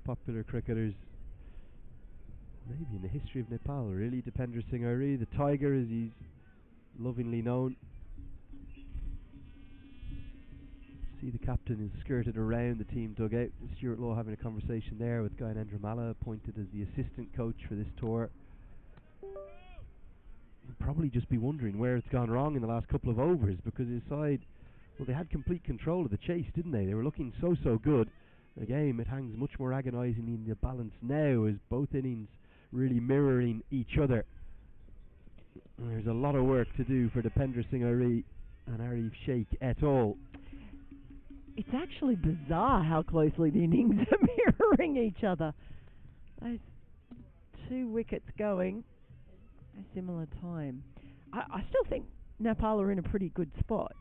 popular cricketers maybe in the history of Nepal, really. Dipender Singh Airi, the Tiger as he's lovingly known. See the captain is skirted around the team dugout. Stuart Law having a conversation there with Guy Nendramala, appointed as the assistant coach for this tour. He'll probably just be wondering where it's gone wrong in the last couple of overs, because his side, well, they had complete control of the chase, didn't they? They were looking so good. The game, it hangs much more agonisingly in the balance now, as both innings really mirroring each other. And there's a lot of work to do for Dipender Singh Airi and Arif Sheikh et al. It's actually bizarre how closely the innings are mirroring each other. Those two wickets going at a similar time. I still think Nepal are in a pretty good spot.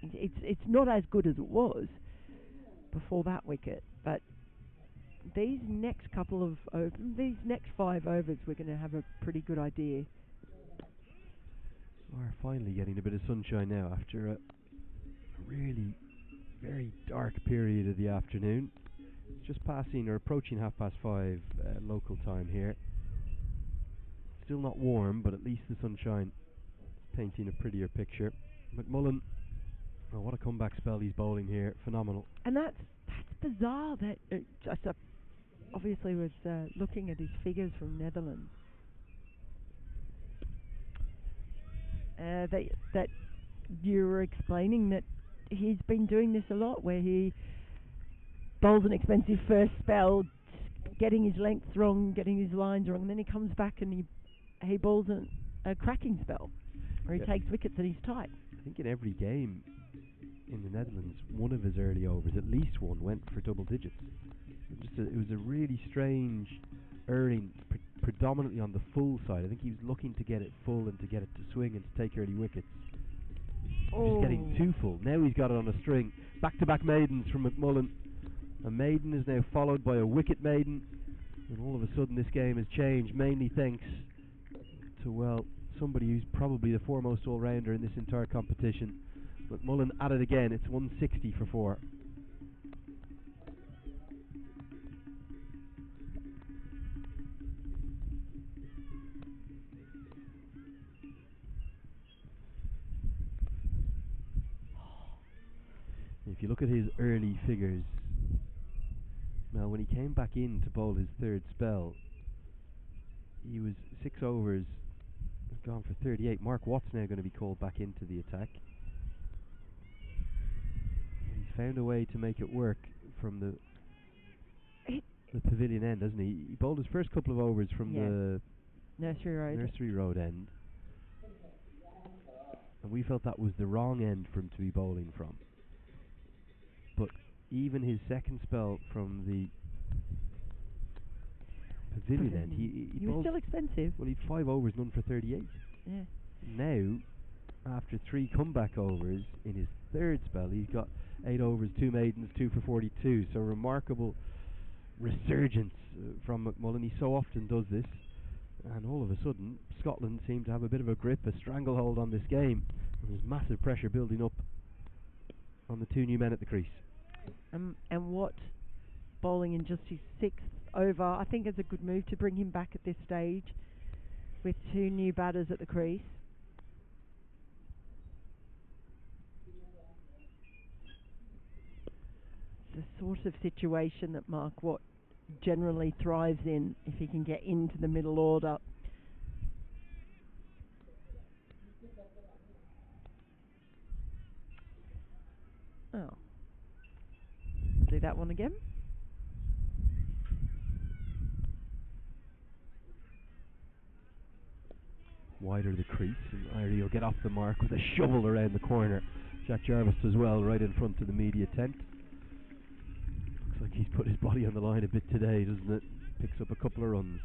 It's not as good as it was before that wicket, but these next these next 5 overs, we're going to have a pretty good idea. We're finally getting a bit of sunshine now after a really very dark period of the afternoon. It's just passing or approaching 5:30 local time here. Still not warm, but at least the sunshine is painting a prettier picture. McMullen, oh, what a comeback spell he's bowling here. Phenomenal. And that's bizarre. That obviously was looking at his figures from Netherlands. That you were explaining that he's been doing this a lot, where he bowls an expensive first spell, getting his lengths wrong, getting his lines wrong, and then he comes back and he bowls a cracking spell, where he takes wickets and he's tight. I think in every game in the Netherlands, one of his early overs, at least one, went for double digits. It was a really strange erring, predominantly on the full side. I think he was looking to get it full and to get it to swing and to take early wickets. Just getting too full. Now he's got it on a string. Back-to-back maidens from McMullen. A maiden is now followed by a wicket maiden, and all of a sudden this game has changed, mainly thanks to, well, somebody who's probably the foremost all-rounder in this entire competition. McMullen at it again. It's 160 for 4. If you look at his early figures, now when he came back in to bowl his third spell, he was 6 overs, gone for 38. Mark Watt's now going to be called back into the attack. And he's found a way to make it work from the pavilion end, hasn't he? He bowled his first couple of overs from the Nursery Road end, and we felt that was the wrong end for him to be bowling from. But even his second spell from the pavilion end, he was still expensive. Well, he had 5 overs, none for 38. Yeah. Now, after 3 comeback overs in his third spell, he's got 8 overs, 2 maidens, 2 for 42. So remarkable resurgence from McMullen. He so often does this, and all of a sudden, Scotland seem to have a bit of a grip, a stranglehold on this game. And there's massive pressure building up on the 2 new men at the crease. And what bowling in just his 6th over, I think it's a good move to bring him back at this stage with 2 new batters at the crease. The sort of situation that Mark Watt generally thrives in, if he can get into the middle order. Oh. Do that one again. Wider the crease, and Irie will get off the mark with a shovel around the corner. Jack Jarvis does well right in front of the media tent. Looks like he's put his body on the line a bit today, doesn't it? Picks up a couple of runs.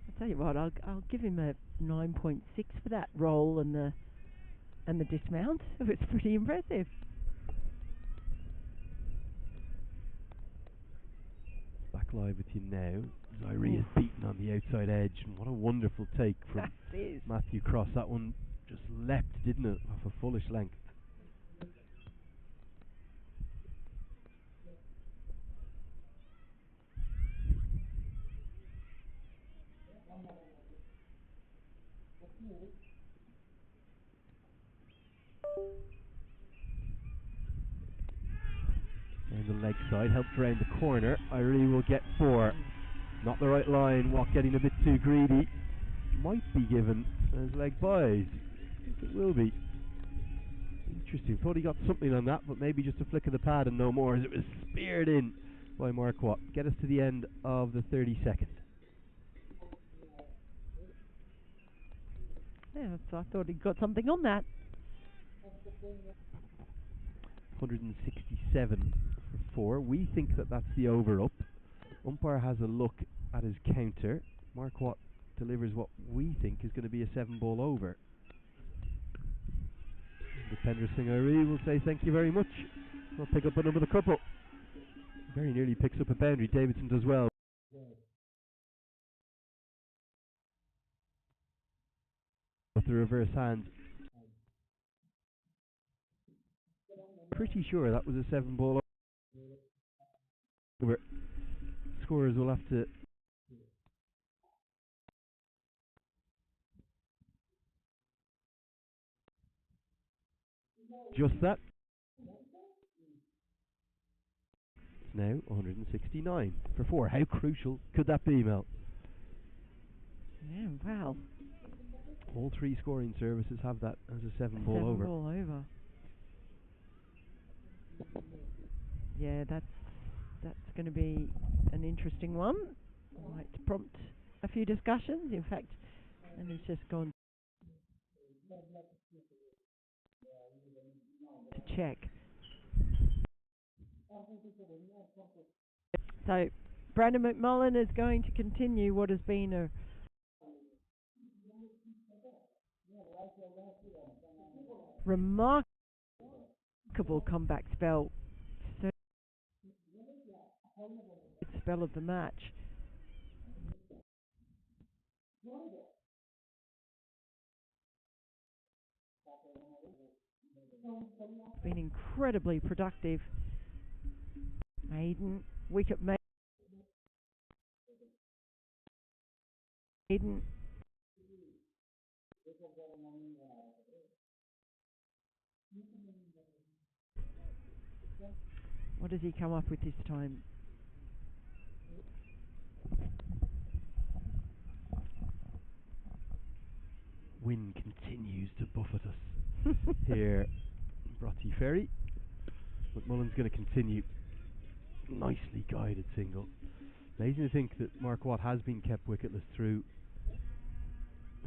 I'll tell you what, I'll give him a 9.6 for that roll and the dismount. It's pretty impressive. Back live with you now. Irie is beaten on the outside edge, and what a wonderful take from Matthew Cross. That one just leapt, didn't it, off a fullish length. And the leg side helped round the corner. Irie will get 4. Not the right line. Watt getting a bit too greedy. Might be given as leg buys. I think it will be. Interesting. Thought he got something on that, but maybe just a flick of the pad and no more, as it was speared in by Mark Watt. Get us to the end of the 32nd. Yeah, so I thought he got something on that. 167 for 4. We think that that's the over-up. Umpire has a look at his counter. Mark Watt delivers what we think is going to be a 7-ball over. Dependra Singh Irie will say thank you very much. We'll pick up another couple. Very nearly picks up a boundary. Davidson does well. With the reverse hand. Pretty sure that was a 7-ball over. Scorers will have to just that. It's now 169 for 4. How crucial could that be, Mel? Yeah, wow. All 3 scoring services have that as a 7-ball over. 7-ball over. Yeah, that's going to be an interesting one. Might prompt a few discussions. In fact, and it's just gone to check. So Brandon McMullen is going to continue what has been a remarkable comeback spell. Third spell of the match. Been incredibly productive. Maiden, wicket Maiden. What does he come up with this time? Wind continues to buffet us here in Broughty Ferry. McMullen's going to continue. Nicely guided single. Amazing to think that Mark Watt has been kept wicketless through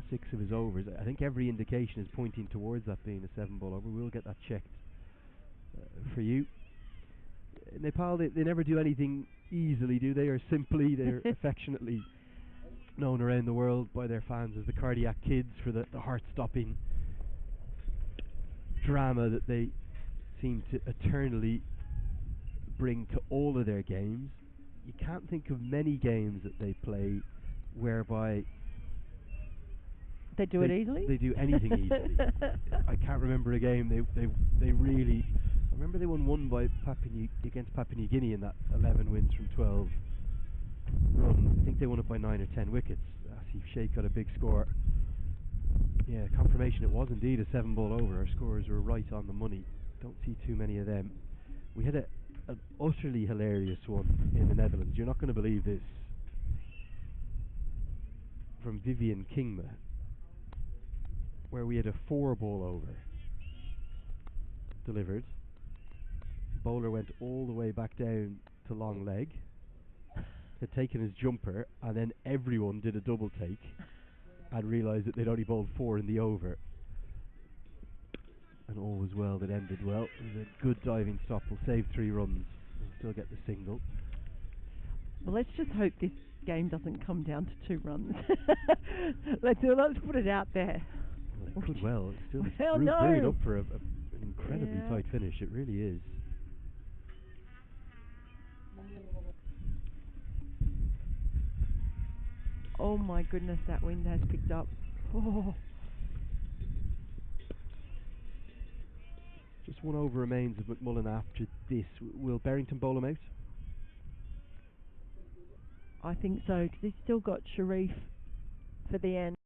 6 of his overs. I think every indication is pointing towards that being a 7-ball over. We'll get that checked for you. Nepal, they never do anything easily, do they? Or simply, they're affectionately known around the world by their fans as the cardiac kids for the heart-stopping drama that they seem to eternally bring to all of their games. You can't think of many games that they play whereby they do it easily. They do anything easily. I can't remember a game they really. I remember they won one by against Papua New Guinea in that 11 wins from 12 run. I think they won it by 9 or 10 wickets. Asif Sheikh got a big score. Yeah, confirmation it was indeed a 7-ball over. Our scorers were right on the money. Don't see too many of them. We had an utterly hilarious one in the Netherlands. You're not going to believe this. From Vivian Kingma, where we had a 4-ball over delivered. Bowler went all the way back down to long leg, had taken his jumper, and then everyone did a double take and realised that they'd only bowled 4 in the over. And all was well that ended well. It was a good diving stop. We'll save 3 runs and still get the single. Well, let's just hope this game doesn't come down to 2 runs. let's put it out there. Well, it could well. It's still no. brewing up for an incredibly tight finish. It really is. Oh my goodness, that wind has picked up. Oh. Just 1 over remains of McMullen after this. Will Berrington bowl him out? I think so, because he's still got Sharif for the end.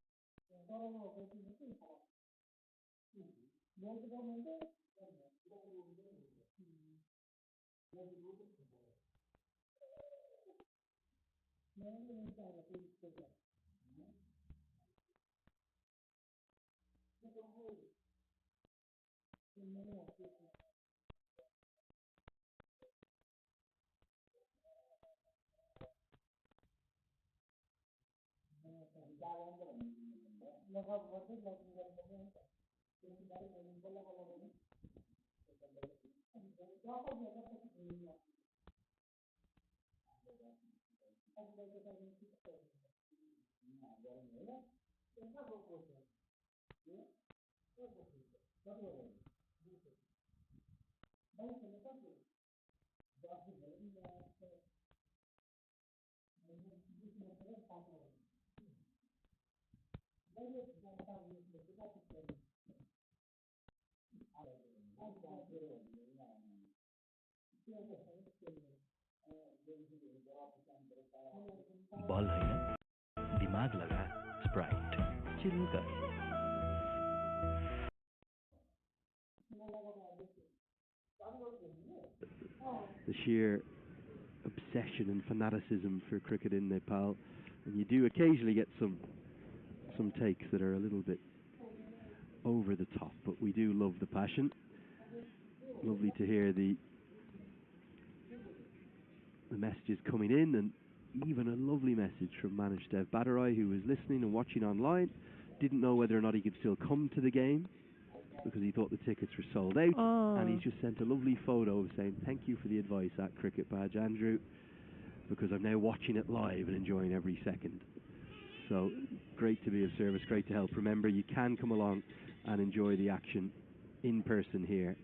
बल होइन दिमाग लगा Sprite chill कर The sheer obsession and fanaticism for cricket in Nepal, and you do occasionally get some takes that are a little bit over the top, but we do love the passion. Lovely to hear the messages coming in, and even a lovely message from Manish Dev Badarai, who was listening and watching online, didn't know whether or not he could still come to the game because he thought the tickets were sold out, and he's just sent a lovely photo saying thank you for the advice at Cricket Badge, Andrew, because I'm now watching it live and enjoying every second. So great to be of service, great to help. Remember, you can come along and enjoy the action in person here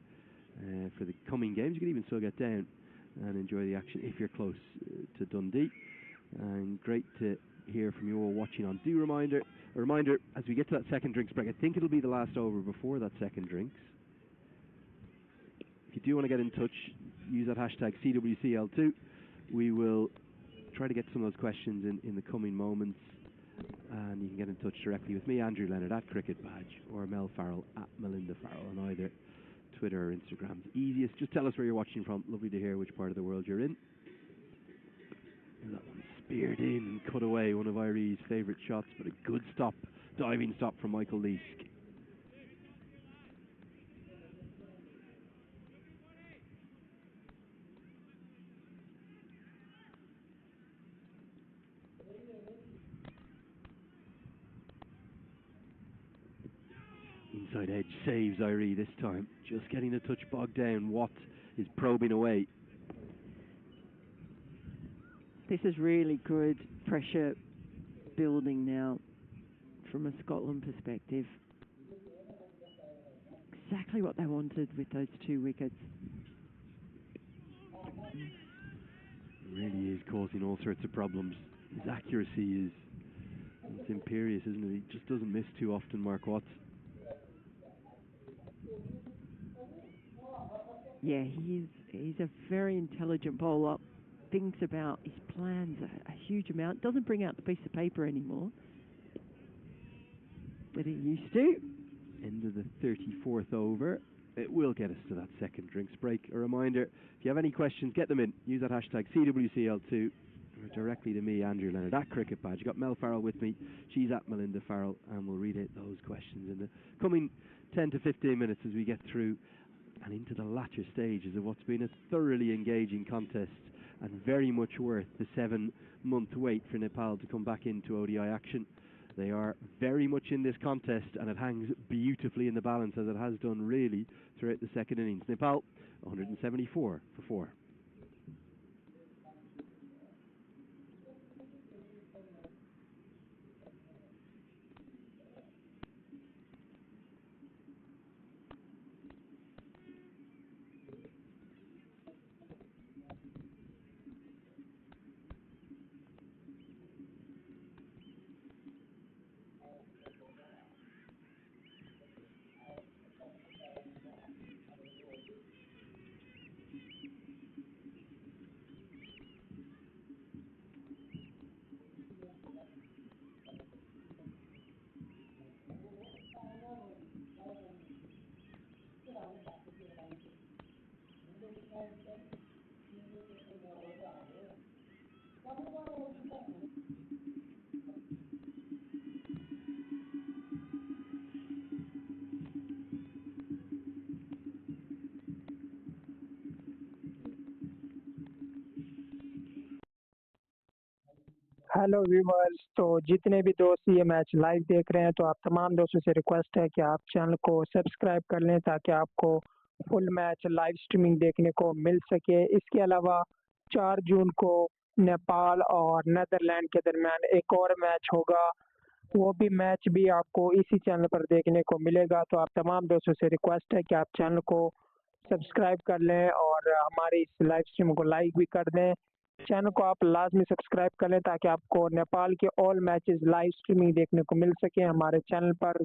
for the coming games. You can even still get down and enjoy the action if you're close to Dundee. And great to hear from you all watching on. A reminder, as we get to that second drinks break, I think it'll be the last over before that second drinks. If you do want to get in touch, use that hashtag CWCL2. We will try to get some of those questions in the coming moments, and you can get in touch directly with me, Andrew Leonard, at Cricket Badge, or Mel Farrell, at Melinda Farrell, on either Twitter or Instagram. Easiest, just tell us where you're watching from. Lovely to hear which part of the world you're in. And that one speared in and cut away, one of Irie's favourite shots, but a good stop, diving stop from Michael Leask. Inside edge saves Irie this time, just getting a touch bogged down. Watt is probing away. This is really good pressure building now from a Scotland perspective. Exactly what they wanted with those 2 wickets. It really is causing all sorts of problems. His accuracy is it's imperious, isn't it? He just doesn't miss too often, Mark Watts. Yeah, he's a very intelligent bowler. Thinks about his plans a huge amount. Doesn't bring out the piece of paper anymore, but he used to. End of the 34th over. It will get us to that second drinks break. A reminder, if you have any questions, get them in. Use that hashtag CWCL2 or directly to me, Andrew Leonard, at Cricket Badge. You've got Mel Farrell with me. She's at Melinda Farrell, and we'll read out those questions in the coming 10 to 15 minutes as we get through and into the latter stages of what's been a thoroughly engaging contest and very much worth the 7-month wait for Nepal to come back into ODI action. They are very much in this contest, and it hangs beautifully in the balance, as it has done really throughout the second innings. Nepal, 174 for 4. Hello viewers, तो जितने भी दोस्त ये match live देख रहे हैं तो आप तमाम दोस्तों से रिक्वेस्ट है कि आप चैनल को सब्सक्राइब कर लें ताकि आपको फुल मैच लाइव स्ट्रीमिंग देखने को मिल सके। इसके अलावा 4 जून को नेपाल और नीदरलैंड के दरमियान एक और मैच होगा, वो भी मैच भी आपको इसी चैनल पर देखने को मिलेगा। तो आप तमाम दोस्तों से रिक्वेस्ट है कि आप चैनल को सब्सक्राइब कर लें और हमारी इस लाइव स्ट्रीम को लाइक भी कर दें। चैनल को आप लाजमी सब्सक्राइब कर लें ताकि आपको नेपाल के ऑल मैचेस लाइव स्ट्रीमिंग देखने को मिल सके हमारे चैनल पर।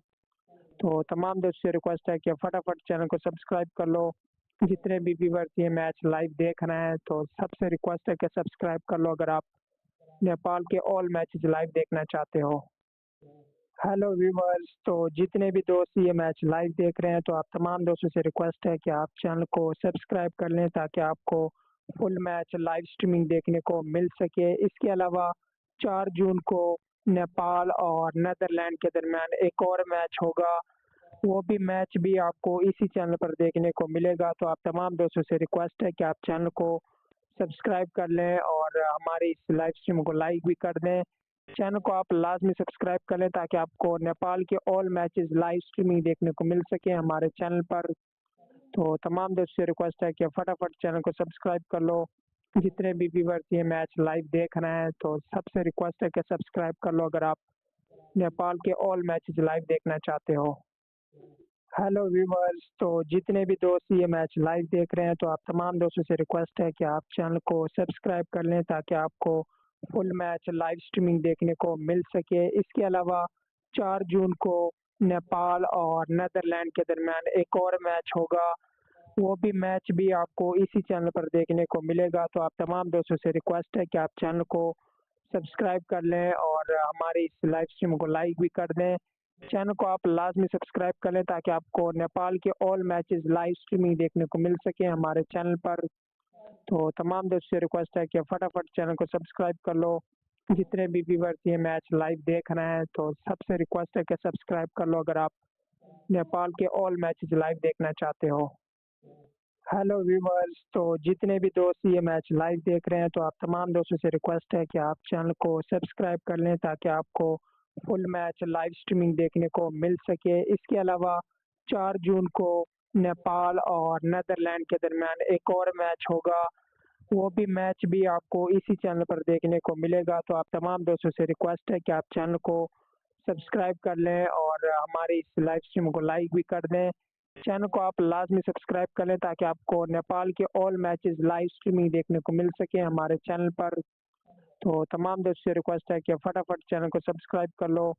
तो तमाम दोस्तों से रिक्वेस्ट है कि फटाफट चैनल को सब्सक्राइब कर लो। जितने भी व्यूवर्स ये मैच लाइव देख रहे हैं तो सबसे रिक्वेस्ट है कि सब्सक्राइब कर लो अगर आप नेपाल के ऑल मैचेस लाइव देखना चाहते हो। हेलो व्यूवर्स, तो जितने भी दोस्त ये मैच लाइव देख रहे हैं तो आप तमाम दोस्तों से रिक्वेस्ट है कि आप चैनल को सब्सक्राइब कर लें ताकि आपको फुल मैच लाइव स्ट्रीमिंग देखने को मिल सके। इसके अलावा 4 जून को नेपाल और नीदरलैंड के दरमियान एक और मैच होगा, वो भी मैच भी आपको इसी चैनल पर देखने को मिलेगा। तो आप तमाम दोस्तों से रिक्वेस्ट है कि आप चैनल को सब्सक्राइब कर लें और हमारी इस लाइव स्ट्रीम को लाइक भी कर दें। चैनल को आप लाजमी सब्सक्राइब कर लें ताकि आपको नेपाल के ऑल मैचेस लाइव स्ट्रीमिंग देखने को मिल सके हमारे चैनल पर। तो तमाम दोस्तों से रिक्वेस्ट है कि फटाफट चैनल को सब्सक्राइब कर लो। जितने भी व्यूवर्स ये मैच लाइव देख रहे हैं तो सबसे रिक्वेस्ट है कि सब्सक्राइब कर लो अगर आप नेपाल के ऑल मैचेस लाइव देखना चाहते हो। हेलो व्यूवर्स, तो जितने भी दोस्त ये मैच लाइव देख रहे हैं तो आप तमाम दोस्तों से रिक्वेस्ट है कि आप चैनल को सब्सक्राइब कर लें ताकि आपको फुल मैच लाइव स्ट्रीमिंग देखने को मिल सके। इसके अलावा 4 जून को नेपाल और नीदरलैंड के दरमियान एक और मैच होगा, वो भी मैच भी आपको इसी चैनल पर देखने को मिलेगा। तो आप तमाम दोस्तों से रिक्वेस्ट है कि आप चैनल को सब्सक्राइब कर लें और हमारी इस लाइव स्ट्रीम को लाइक भी कर दें। चैनल को आप लाजमी सब्सक्राइब कर लें ताकि आपको नेपाल के ऑल मैचेस लाइव स्ट्रीमिंग देखने को मिल सके हमारे चैनल पर। तो तमाम दोस्तों से रिक्वेस्ट है कि फटाफट चैनल को सब्सक्राइब कर लो। जितने भी व्यूवर्स ये मैच लाइव देख रहे हैं तो सबसे रिक्वेस्ट है कि सब्सक्राइब कर लो अगर आप नेपाल के ऑल मैचेस लाइव देखना चाहते हो। हेलो व्यूवर्स, तो जितने भी दोस्त ये मैच लाइव देख रहे हैं तो आप तमाम दोस्तों से रिक्वेस्ट है कि आप चैनल को सब्सक्राइब कर लें ताकि आपको फुल मैच लाइव स्ट्रीमिंग देखने को मिल सके। इसके अलावा 4 जून को नेपाल और नीदरलैंड के दरमियान एक और मैच होगा, वो भी मैच भी आपको इसी चैनल पर देखने को मिलेगा। तो आप तमाम दोस्तों से रिक्वेस्ट है कि आप चैनल को सब्सक्राइब कर लें और हमारी इस लाइव स्ट्रीम को लाइक भी कर दें। चैनल को आप लाजमी सब्सक्राइब कर लें ताकि आपको नेपाल के ऑल मैचेस लाइव स्ट्रीमिंग देखने को मिल सके हमारे चैनल पर। तो तमाम दोस्तों से रिक्वेस्ट है कि फटाफट चैनल को सब्सक्राइब कर लो।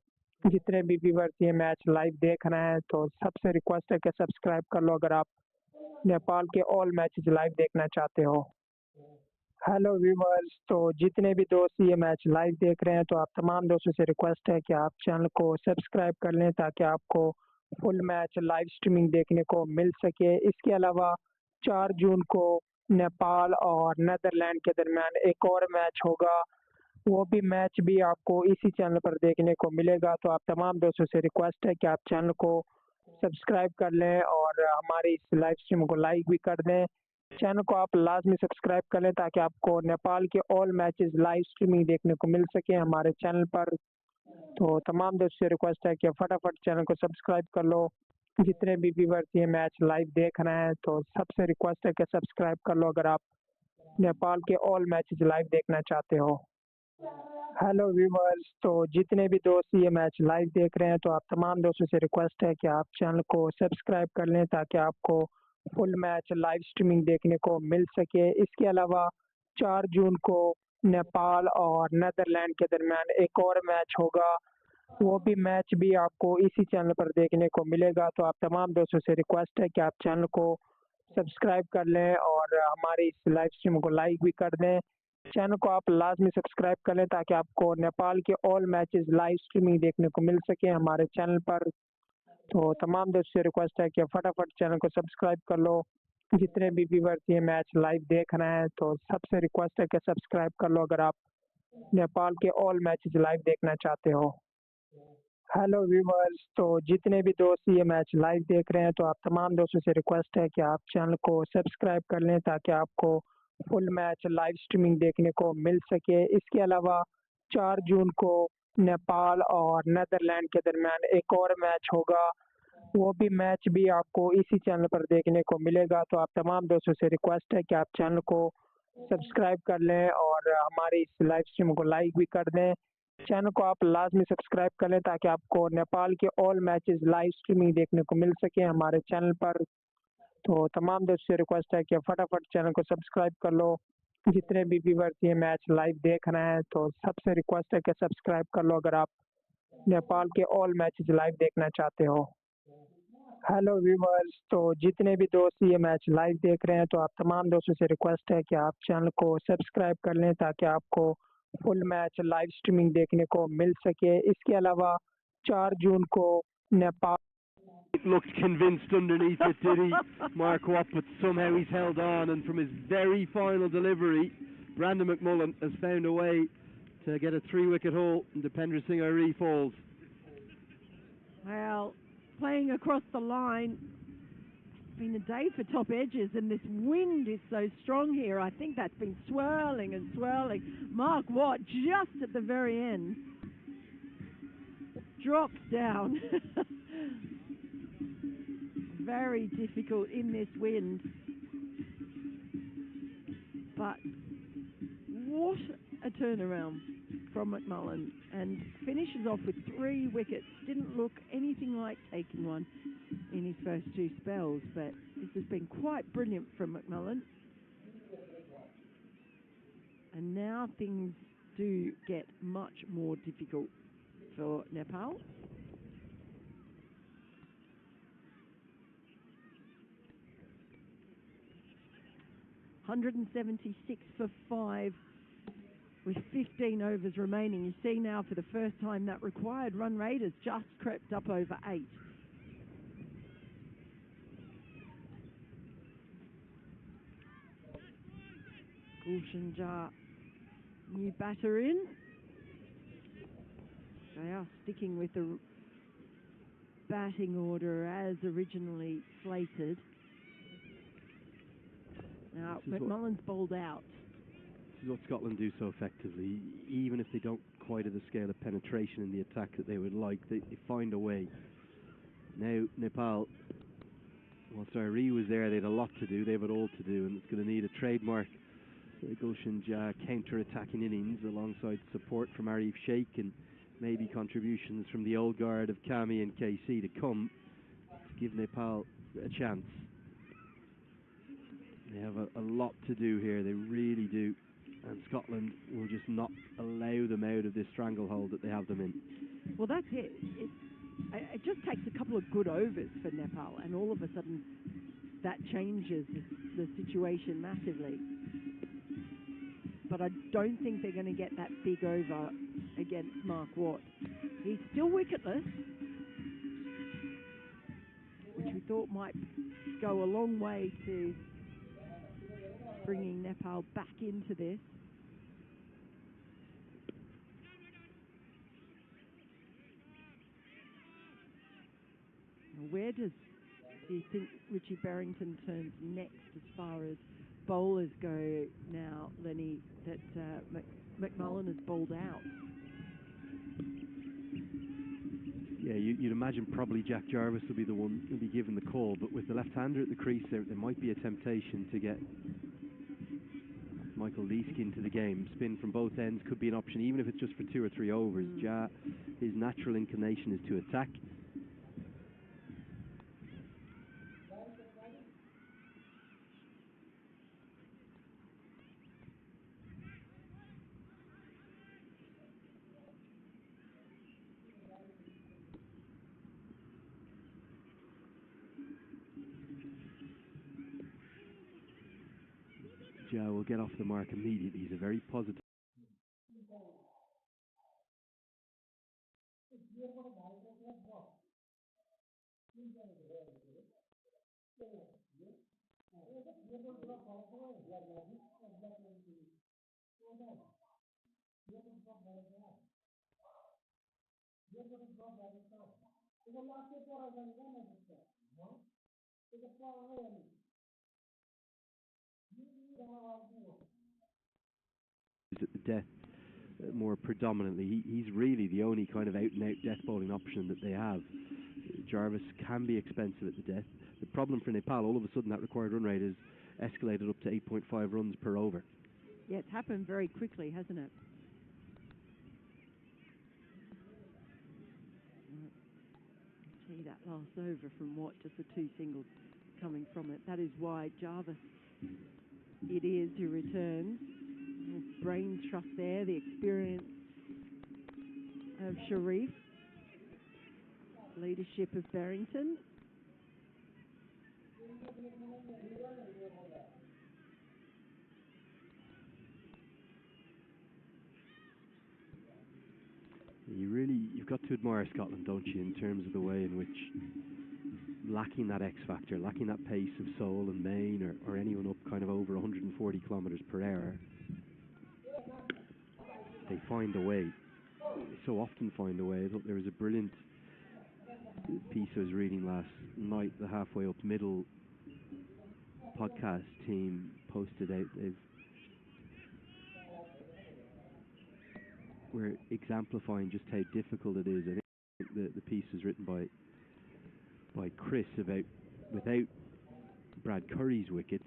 जितने भी व्यूवर्स ये मैच लाइव देख रहे हैं तो सबसे रिक्वेस्ट है कि सब्सक्राइब कर लो अगर आप नेपाल के ऑल मैचेस लाइव देखना चाहते हो। हेलो व्यूवर्स, तो जितने भी दोस्त ये मैच लाइव देख रहे हैं तो आप तमाम दोस्तों से रिक्वेस्ट है कि आप चैनल को सब्सक्राइब कर लें ताकि आपको फुल मैच लाइव स्ट्रीमिंग देखने को मिल सके। इसके अलावा 4 जून को नेपाल और नीदरलैंड के दरमियान एक और मैच होगा, वो भी मैच भी आपको इसी चैनल पर देखने को मिलेगा। तो आप तमाम दोस्तों से रिक्वेस्ट है कि आप चैनल को सब्सक्राइब कर लें और हमारी इस लाइव स्ट्रीम को लाइक भी कर दें। चैनल को आप लाजमी सब्सक्राइब कर लें ताकि आपको नेपाल के ऑल मैचेस लाइव स्ट्रीमिंग देखने को मिल सके हमारे चैनल पर। तो तमाम दोस्तों से रिक्वेस्ट है कि फटाफट चैनल को सब्सक्राइब कर लो। जितने भी व्यूवर्स ये मैच लाइव देख रहे हैं तो सबसे रिक्वेस्ट है कि सब्सक्राइब कर लो अगर आप नेपाल के ऑल मैचेस लाइव देखना चाहते हो। हेलो व्यूवर्स, तो जितने भी दोस्त ये मैच लाइव देख रहे हैं तो आप तमाम दोस्तों से रिक्वेस्ट है कि आप चैनल को सब्सक्राइब कर लें ताकि आपको फुल मैच लाइव स्ट्रीमिंग देखने को मिल सके। इसके अलावा 4 जून को नेपाल और नीदरलैंड के दरमियान एक और मैच होगा, वो भी मैच भी आपको इसी चैनल पर देखने को मिलेगा। तो आप तमाम दोस्तों से रिक्वेस्ट है कि आप चैनल को सब्सक्राइब कर लें और हमारी इस लाइव स्ट्रीम को लाइक भी कर दें। चैनल को आप लाजमी सब्सक्राइब कर लें ताकि आपको नेपाल के ऑल मैचेस लाइव स्ट्रीमिंग देखने को मिल सके हमारे चैनल पर। तो तमाम दोस्तों से रिक्वेस्ट है कि फटाफट चैनल को सब्सक्राइब कर लो। जितने भी व्यूवर्स ये मैच लाइव देख रहे हैं तो सबसे रिक्वेस्ट है कि सब्सक्राइब कर लो अगर आप नेपाल के ऑल मैचेस लाइव देखना चाहते हो। हेलो व्यूवर्स, तो जितने भी दोस्त ये मैच लाइव देख रहे हैं तो आप तमाम दोस्तों से रिक्वेस्ट है कि आप चैनल को सब्सक्राइब कर लें ताकि आपको फुल मैच लाइव स्ट्रीमिंग देखने को मिल सके। इसके अलावा 4 जून को नेपाल और नेदरलैंड के दरमियान एक और मैच होगा, वो भी मैच भी आपको इसी चैनल पर देखने को मिलेगा। तो आप तमाम दोस्तों से रिक्वेस्ट है कि आप चैनल को सब्सक्राइब कर लें और हमारी इस लाइव स्ट्रीम को लाइक भी कर दें। चैनल को आप लाजमी सब्सक्राइब कर लें ताकि आपको नेपाल के ऑल मैचेस लाइव स्ट्रीमिंग देखने को मिल सके हमारे चैनल पर। तो तमाम दोस्तों से रिक्वेस्ट है कि फटाफट चैनल को सब्सक्राइब कर लो। जितने भी व्यूवर्स ये मैच लाइव देख रहे हैं तो सबसे रिक्वेस्ट है कि सब्सक्राइब कर लो अगर आप नेपाल के ऑल मैचेस लाइव देखना चाहते हो। हेलो व्यूवर्स, तो जितने भी दोस्त ये मैच लाइव देख रहे हैं तो आप तमाम दोस्तों से रिक्वेस्ट है कि आप चैनल को सब्सक्राइब कर लें ताकि आपको फुल मैच लाइव स्ट्रीमिंग देखने को मिल सके। इसके अलावा 4 जून को Nepal Looked convinced underneath it, did he, Mark Watt? But somehow he's held on, and from his very final delivery, Brandon McMullen has found a way to get a 3-wicket haul, and Dipendra Singh Ari falls. Well, playing across the line, it's been a day for top edges, and this wind is so strong here. I think that's been swirling and swirling. Mark Watt, just at the very end, drops down. Very difficult in this wind. But what a turnaround from McMullen, and finishes off with 3 wickets. Didn't look anything like taking one in his first 2 spells, but this has been quite brilliant from McMullen. And now things do get much more difficult for Nepal. $176 for 5 with 15 overs remaining. You see now for the first time that required run rate has just crept up over 8. Gulshan Jar, new batter in. They are sticking with the batting order as originally slated. Now, McMullen's bowled out. This is what Scotland do so effectively. Even if they don't quite at the scale of penetration in the attack that they would like, they find a way. Now, Nepal, whilst Ari was there, they had a lot to do. They have it all to do, and it's going to need a trademark Gulshan Jah counter-attacking innings alongside support from Arif Sheikh and maybe contributions from the old guard of Kami and KC to come to give Nepal a chance. They have a lot to do here, they really do, and Scotland will just not allow them out of this stranglehold that they have them in. Well, that's it. It just takes a couple of good overs for Nepal, and all of a sudden that changes the situation massively. But I don't think they're going to get that big over against Mark Watt. He's still wicketless, which we thought might go a long way to bringing Nepal back into this. Now, where do you think Richie Barrington turns next as far as bowlers go now, Lenny, that McMullen has bowled out? Yeah, you'd imagine probably Jack Jarvis will be the one who'll be given the call, but with the left-hander at the crease there might be a temptation to get Michael Leask into the game. Spin from both ends could be an option, even if it's just for 2 or 3 overs. Ja, his natural inclination is to attack. Ja will get off the mark immediately. He's a very positive. At the death more predominantly. He's really the only kind of out-and-out death bowling option that they have. Jarvis can be expensive at the death. The problem for Nepal, all of a sudden that required run rate is escalated up to 8.5 runs per over. Yeah, it's happened very quickly, hasn't it? Gee, that last over from what? Just the two singles coming from it. That is why Jarvis it is who returns. Brain trust there, the experience of Sharif, leadership of Barrington. You've got to admire Scotland, don't you, in terms of the way in which, lacking that X factor, lacking that pace of Seoul and Maine or anyone up kind of over 140 kilometres per hour, they find a way. They so often find a way. I thought there was a brilliant piece I was reading last night, the Halfway Up Middle podcast team posted out. We're exemplifying just how difficult it is. I think the piece was written by Chris about without Brad Curry's wickets.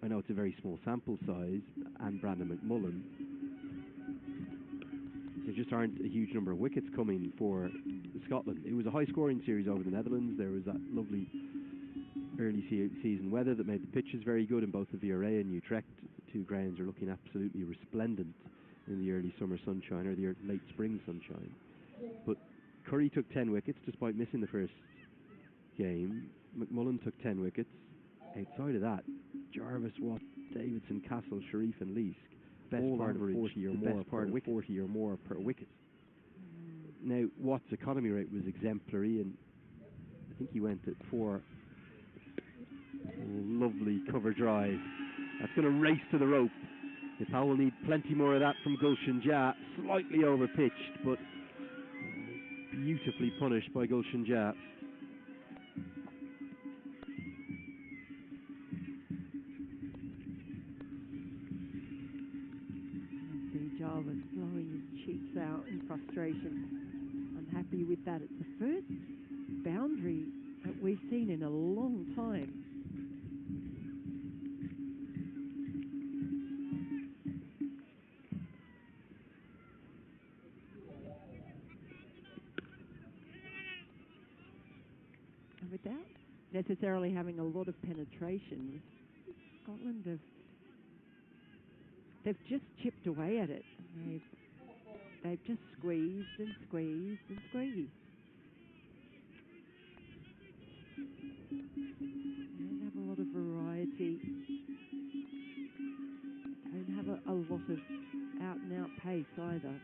I know it's a very small sample size, and Brandon McMullen. There just aren't a huge number of wickets coming for Scotland. It was a high-scoring series over the Netherlands. There was that lovely early season weather that made the pitches very good in both the Viera and Utrecht. The two grounds are looking absolutely resplendent in the early summer sunshine or the late spring sunshine. But Curry took 10 wickets despite missing the first game. McMullen took 10 wickets. Outside of that, Jarvis, Watt, Davidson, Castle, Sharif and Leask, best part of 40 or more per wicket. 40 or more per wicket. Now, Watt's economy rate was exemplary, and I think he went at 4. Lovely cover drive. That's going to race to the rope. Nepal will need plenty more of that from Gulshan Jha. Slightly over-pitched, but beautifully punished by Gulshan Jha. See Jarvis blowing his cheeks out in frustration. Unhappy with that. It's the first boundary that we've seen in a long time. Without necessarily having a lot of penetration, Scotland they've just chipped away at it. They've just squeezed and squeezed and squeezed. They don't have a lot of variety. They don't have a lot of out-and-out pace either.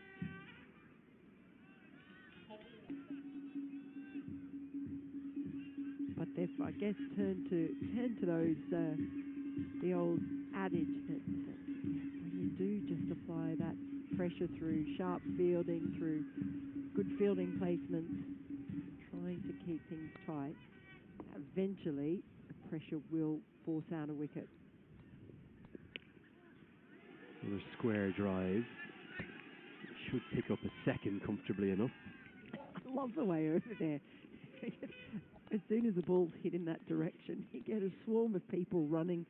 But they've, I guess, turned to those the old adage that when you do just apply that pressure through sharp fielding, through good fielding placement, trying to keep things tight, eventually the pressure will force out a wicket. Another square drive. Should pick up a second comfortably enough. I love the way over there. As soon as the ball's hit in that direction, you get a swarm of people running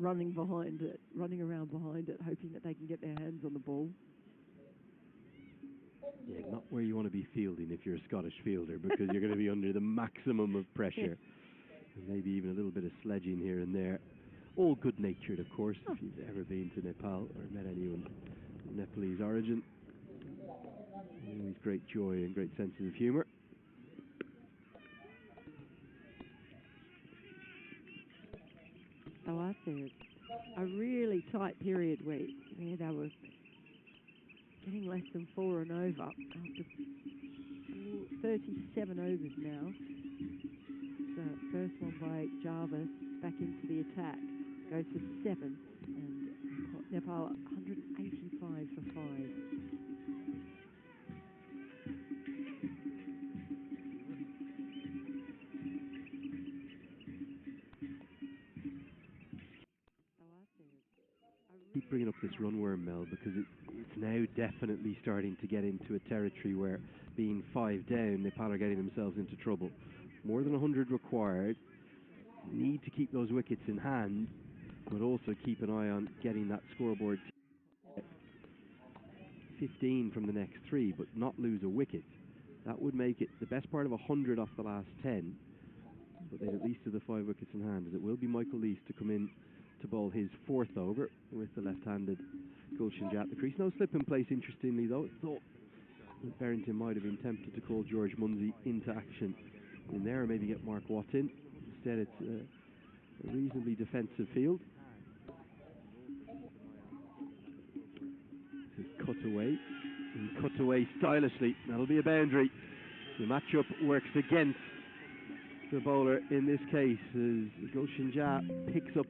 behind it, running around behind it, hoping that they can get their hands on the ball. Yeah, not where you want to be fielding if you're a Scottish fielder, because you're going to be under the maximum of pressure. And maybe even a little bit of sledging here and there. All good-natured, of course, if you've ever been to Nepal or met anyone of Nepalese origin. Always great joy and great senses of humour. So after a really tight period where they were getting less than 4 and over after 37 overs now. So first one by Jarvis back into the attack, goes for 7, and Nepal 185 for 5. bringing up this runworm, Mel, because it's now definitely starting to get into a territory where, being 5 down, Nepal are getting themselves into trouble. More than 100 required. Need to keep those wickets in hand, but also keep an eye on getting that scoreboard 15 from the next 3, but not lose a wicket. That would make it the best part of 100 off the last 10, but they'd at least have the 5 wickets in hand, as it will be Michael Lees to come in to bowl his 4th over with the left-handed Gulshan Jat. The crease no slip in place, interestingly though. Thought that Barrington might have been tempted to call George Munsey into action in there, or maybe get Mark Watt in. Instead it's a reasonably defensive field. This is cut away, and cut away stylishly. That'll be a boundary. The matchup works against the bowler in this case, as Gulshan Jat picks up